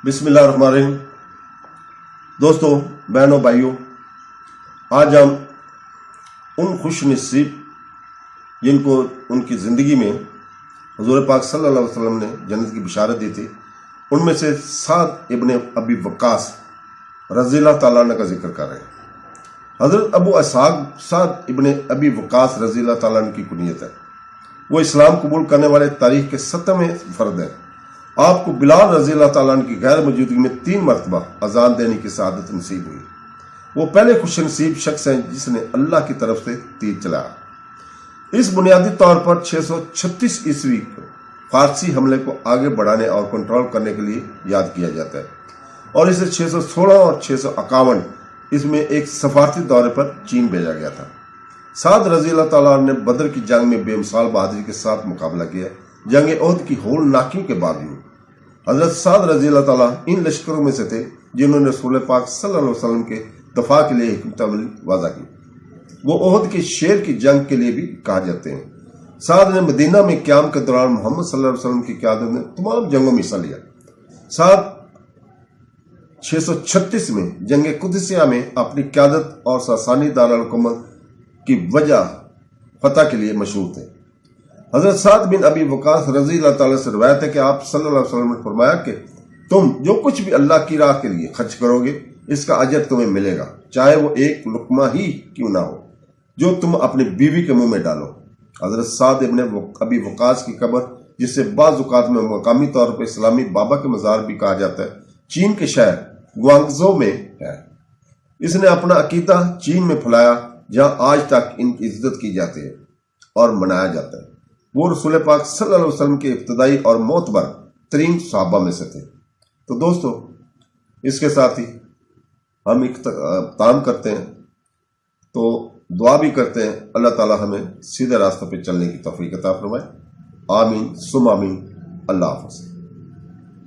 بسم اللہ الرحمن الرحیم۔ دوستوں، بہنوں، بھائیوں، آج ہم ان خوش نصیب جن کو ان کی زندگی میں حضور پاک صلی اللہ علیہ وسلم نے جنت کی بشارت دی تھی، ان میں سے سعد ابن ابی وقاص رضی اللہ تعالیٰ عنہ کا ذکر کر رہے ہیں۔ حضرت ابو اسحاق سعد ابن ابی وقاص رضی اللہ تعالیٰ عنہ کی کنیت ہے۔ وہ اسلام قبول کرنے والے تاریخ کے 7ویں فرد ہیں۔ آپ کو بلال رضی اللہ تعالیٰ عنہ کی غیر موجودگی میں 3 مرتبہ اذان دینے کی سعادت نصیب ہوئی۔ وہ پہلے خوش نصیب شخص ہیں جس نے اللہ کی طرف سے تیر چلایا۔ اس بنیادی طور پر 636 عیسوی کو فارسی حملے کو آگے بڑھانے اور کنٹرول کرنے کے لیے یاد کیا جاتا ہے، اور اسے 616 اور 651 اس میں ایک سفارتی دورے پر چین بھیجا گیا تھا۔ سعد رضی اللہ تعالیٰ عنہ نے بدر کی جنگ میں بے مثال بہادری کے ساتھ مقابلہ کیا۔ جنگ احد کی ہولناکیوں کے باوجود حضرت سعد رضی اللہ تعالیٰ ان لشکروں میں سے تھے جنہوں نے رسول پاک صلی اللہ علیہ وسلم کے دفاع کے لیے حکمت عملی وضع کی۔ وہ احد کے شیر کی جنگ کے لیے بھی کہا جاتے ہیں۔ سعد نے مدینہ میں قیام کے دوران محمد صلی اللہ علیہ وسلم کی قیادت میں تمام جنگوں میں حصہ لیا۔ سعد 636 میں جنگ قدسیہ میں اپنی قیادت اور ساسانی دارالحکومت کی وجہ فتح کے لیے مشہور تھے۔ حضرت سعد بن ابی وقاص رضی اللہ تعالیٰ سے روایت ہے کہ آپ صلی اللہ علیہ وسلم نے فرمایا کہ تم جو کچھ بھی اللہ کی راہ کے لیے خرچ کرو گے اس کا اجر تمہیں ملے گا، چاہے وہ ایک لقمہ ہی کیوں نہ ہو جو تم اپنی بیوی کے منہ میں ڈالو۔ حضرت سعد ابن ابی وقاص کی قبر، جسے بعض اوقات میں مقامی طور پر اسلامی بابا کے مزار بھی کہا جاتا ہے، چین کے شہر گوانگزو میں ہے۔ اس نے اپنا عقیدہ چین میں پھیلایا، جہاں آج تک ان کی عزت کی جاتی ہے اور منایا جاتا ہے۔ وہ رسول پاک صلی اللہ علیہ وسلم کے ابتدائی اور معتبر ترین صحابہ میں سے تھے۔ تو دوستو، اس کے ساتھ ہی ہم اختتام کرتے ہیں، تو دعا بھی کرتے ہیں اللہ تعالی ہمیں سیدھے راستہ پہ چلنے کی توفیق عطا فرمائے۔ آمین ثم آمین۔ اللہ حافظ۔